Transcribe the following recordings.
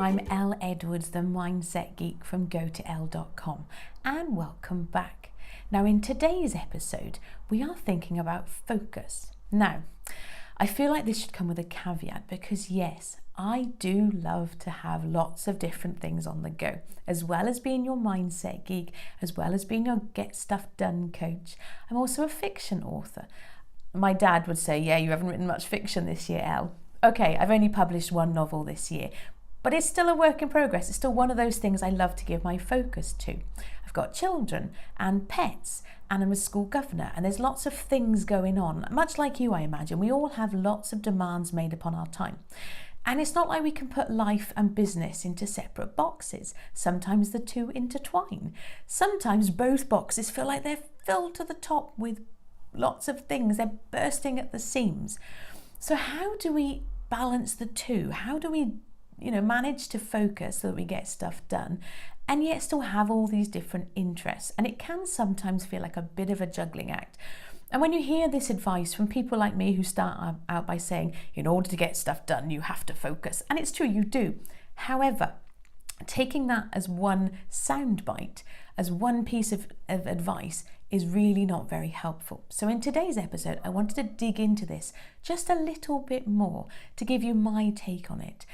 I'm Elle Edwards, the Mindset Geek from GoToElle.com, and welcome back. Now, in today's episode, we are thinking about focus. Now, I feel like this should come with a caveat because yes, I do love to have lots of different things on the go, as well as being your mindset geek, as well as being your get stuff done coach. I'm also a fiction author. My dad would say, yeah, you haven't written much fiction this year, Elle. Okay, I've only published one novel this year, but it's still a work in progress. It's still one of those things I love to give my focus to. I've got children and pets, and I'm a school governor, and there's lots of things going on. Much like you, I imagine, we all have lots of demands made upon our time. And it's not like we can put life and business into separate boxes. Sometimes the two intertwine. Sometimes both boxes feel like they're filled to the top with lots of things. They're bursting at the seams. So how do we balance the two? How do we manage to focus so that we get stuff done and yet still have all these different interests? And it can sometimes feel like a bit of a juggling act. And when you hear this advice from people like me who start out by saying, in order to get stuff done, you have to focus. And it's true, you do. However, taking that as one soundbite, as one piece of advice is really not very helpful. So in today's episode, I wanted to dig into this just a little bit more to give you my take on it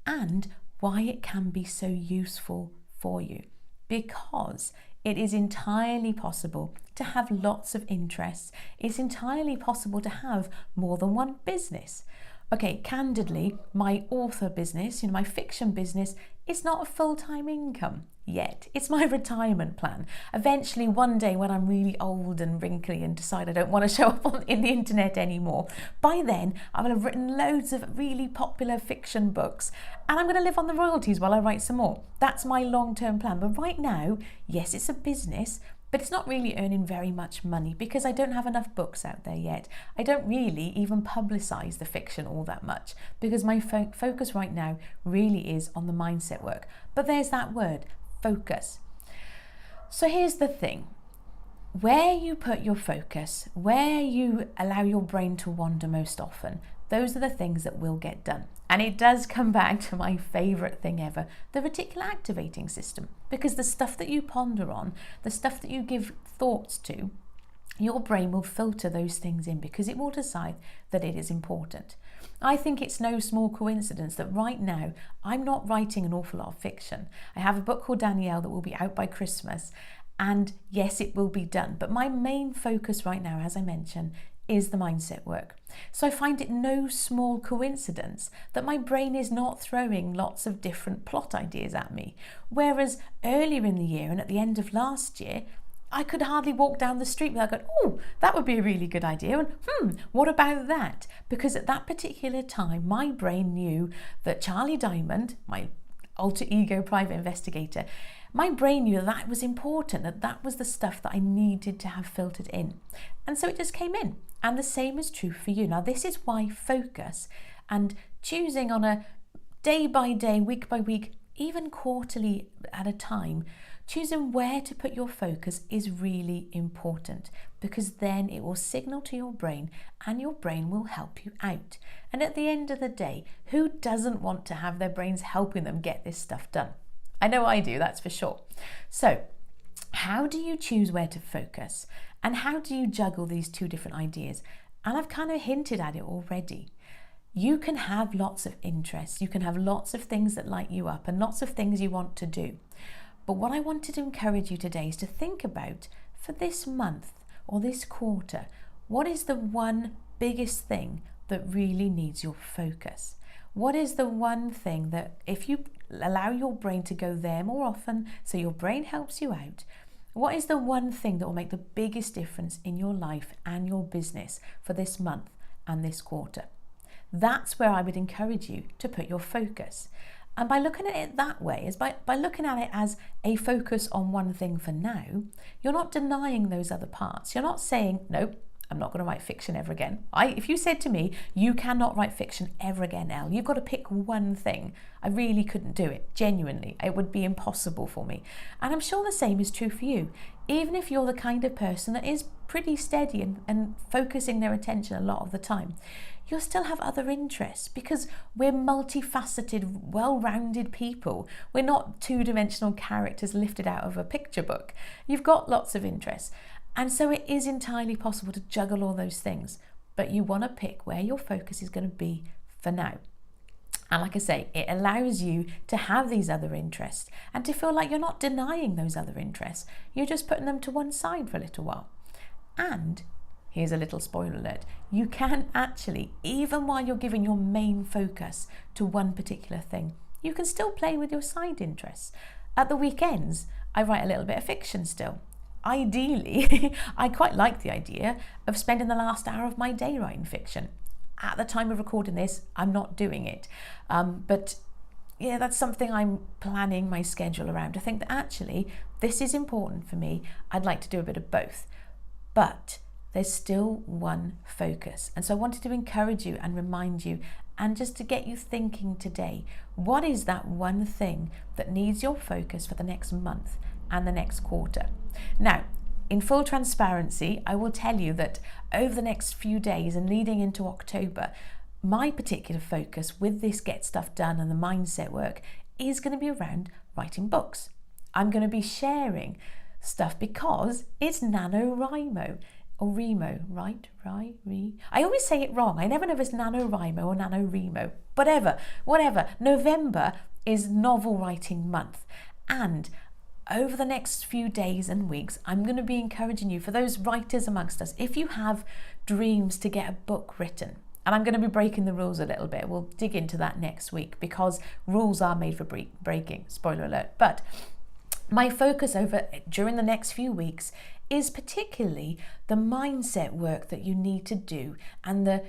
and why it can be so useful for you, because it is entirely possible to have lots of interests. It's entirely possible to have more than one business. Okay, candidly, my author business, my fiction business, is not a full-time income yet. It's my retirement plan. Eventually, one day when I'm really old and wrinkly and decide I don't want to show up in the internet anymore, by then I will have written loads of really popular fiction books and I'm going to live on the royalties while I write some more. That's my long-term plan. But right now, yes, it's a business, but it's not really earning very much money because I don't have enough books out there yet. I don't really even publicise the fiction all that much because my focus right now really is on the mindset work. But there's that word, focus. So here's the thing. Where you put your focus, where you allow your brain to wander most often, those are the things that will get done. And it does come back to my favourite thing ever, the reticular activating system. Because the stuff that you ponder on, the stuff that you give thoughts to, your brain will filter those things in because it will decide that it is important. I think it's no small coincidence that right now I'm not writing an awful lot of fiction. I have a book called Danielle that will be out by Christmas, and yes, it will be done. But my main focus right now, as I mentioned, is the mindset work. So I find it no small coincidence that my brain is not throwing lots of different plot ideas at me. Whereas earlier in the year and at the end of last year, I could hardly walk down the street without going, oh, that would be a really good idea. And what about that? Because at that particular time, my brain knew that Charlie Diamond, my alter ego private investigator, my brain knew that was important, that was the stuff that I needed to have filtered in. And so it just came in. And the same is true for you. Now, this is why focus and choosing on a day by day, week by week, even quarterly at a time, choosing where to put your focus is really important, because then it will signal to your brain and your brain will help you out. And at the end of the day, who doesn't want to have their brains helping them get this stuff done? I know I do, that's for sure. So how do you choose where to focus? And how do you juggle these two different ideas? And I've kind of hinted at it already. You can have lots of interests. You can have lots of things that light you up and lots of things you want to do. But what I wanted to encourage you today is to think about, for this month or this quarter, what is the one biggest thing that really needs your focus? What is the one thing that if you allow your brain to go there more often, so your brain helps you out, what is the one thing that will make the biggest difference in your life and your business for this month and this quarter? That's where I would encourage you to put your focus. And by looking at it that way, is by looking at it as a focus on one thing for now, you're not denying those other parts. You're not saying, nope, I'm not going to write fiction ever again. If you said to me, you cannot write fiction ever again, Elle, you've got to pick one thing, I really couldn't do it. Genuinely, it would be impossible for me. And I'm sure the same is true for you. even if you're the kind of person that is pretty steady and focusing their attention a lot of the time, you'll still have other interests because we're multifaceted, well-rounded people. We're not two-dimensional characters lifted out of a picture book. You've got lots of interests. And so it is entirely possible to juggle all those things, but you want to pick where your focus is going to be for now. And like I say, it allows you to have these other interests and to feel like you're not denying those other interests. You're just putting them to one side for a little while. And here's a little spoiler alert. You can actually, even while you're giving your main focus to one particular thing, you can still play with your side interests. At the weekends, I write a little bit of fiction still. Ideally, I quite like the idea of spending the last hour of my day writing fiction. At the time of recording this, I'm not doing it. But yeah, that's something I'm planning my schedule around. I think that actually this is important for me. I'd like to do a bit of both. But there's still one focus. And so I wanted to encourage you and remind you and just to get you thinking today, what is that one thing that needs your focus for the next month and the next quarter? Now, in full transparency, I will tell you that over the next few days and leading into October, my particular focus with this Get Stuff Done and the mindset work is going to be around writing books. I'm going to be sharing stuff because it's NaNoWriMo or Remo, right? I always say it wrong. I never know if it's NaNoWriMo or NaNoWriMo. Whatever. November is novel writing month. And over the next few days and weeks, I'm going to be encouraging you, for those writers amongst us, if you have dreams to get a book written, and I'm going to be breaking the rules a little bit. We'll dig into that next week because rules are made for breaking, spoiler alert. But my focus during the next few weeks is particularly the mindset work that you need to do and the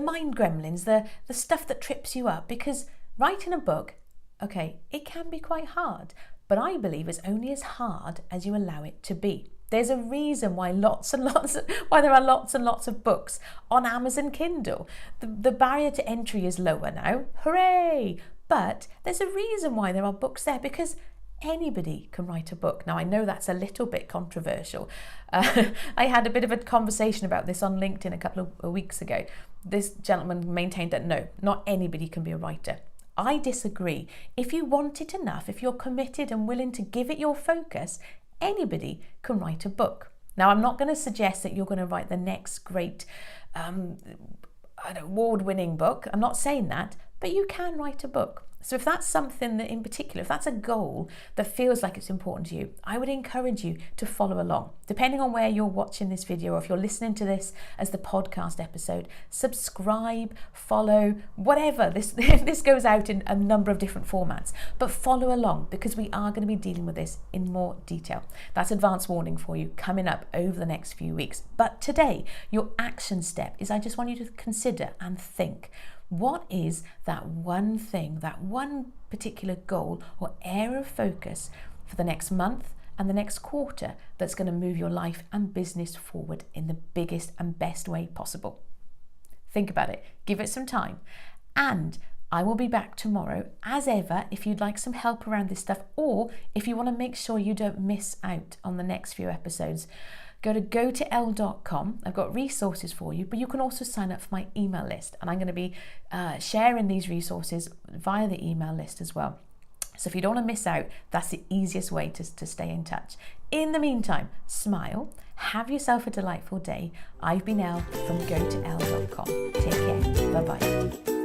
mind gremlins, the stuff that trips you up, because writing a book, okay, it can be quite hard, but I believe it's only as hard as you allow it to be. There's a reason why there are lots and lots of books on Amazon Kindle. The barrier to entry is lower now, hooray! But there's a reason why there are books there, because anybody can write a book. Now, I know that's a little bit controversial. I had a bit of a conversation about this on LinkedIn a couple of weeks ago. This gentleman maintained that no, not anybody can be a writer. I disagree. If you want it enough, if you're committed and willing to give it your focus, anybody can write a book. Now, I'm not going to suggest that you're going to write the next great award-winning book. I'm not saying that, but you can write a book. So if that's something that in particular, if that's a goal that feels like it's important to you, I would encourage you to follow along. Depending on where you're watching this video, or if you're listening to this as the podcast episode, subscribe, follow, whatever. This goes out in a number of different formats, but follow along because we are going to be dealing with this in more detail. That's advance warning for you coming up over the next few weeks. But today, your action step is I just want you to consider and think, what is that one thing, that one particular goal or area of focus for the next month and the next quarter that's going to move your life and business forward in the biggest and best way possible? Think about it, give it some time, and I will be back tomorrow as ever if you'd like some help around this stuff, or if you want to make sure you don't miss out on the next few episodes. Go to GoToEl.com. I've got resources for you, but you can also sign up for my email list, and I'm going to be sharing these resources via the email list as well. So if you don't want to miss out, that's the easiest way to stay in touch. In the meantime, smile, have yourself a delightful day. I've been Elle from GoToEl.com. Take care. Bye-bye.